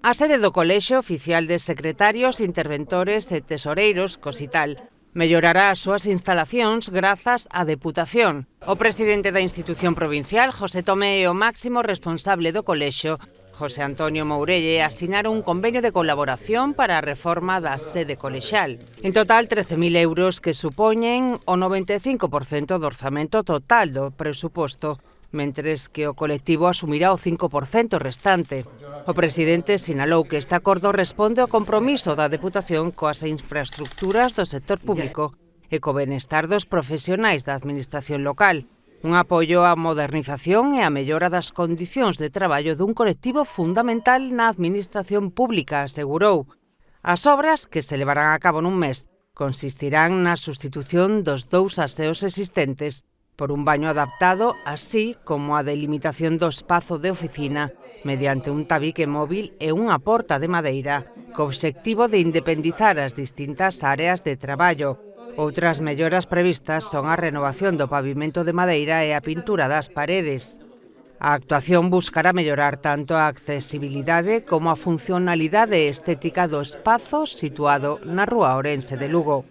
A sede do Colexio Oficial de Secretarios, Interventores e Tesoreiros, COSITAL, mellorará as súas instalacións grazas á Deputación. O presidente da institución provincial, José Tomé, e o máximo responsable do colexio, José Antonio Mourelle, asinaron un convenio de colaboración para a reforma da sede colexal. En total, 13.000 euros que supoñen o 95% do orzamento total do presuposto, mentres que o colectivo asumirá o 5% restante. O presidente sinalou que este acordo responde ao compromiso da Deputación coas infraestructuras do sector público e co benestar dos profesionais da administración local. Un apoio á modernización e á mellora das condicións de traballo dun colectivo fundamental na administración pública, asegurou. As obras, que se levarán a cabo nun mes, consistirán na sustitución dos 2 aseos existentes por un baño adaptado, así como a delimitación do espazo de oficina mediante un tabique móvil e unha porta de madeira, co obxectivo de independizar as distintas áreas de traballo. Outras melloras previstas son a renovación do pavimento de madeira e a pintura das paredes. A actuación buscará mellorar tanto a accesibilidade como a funcionalidade estética do espazo situado na Rúa Ourense de Lugo.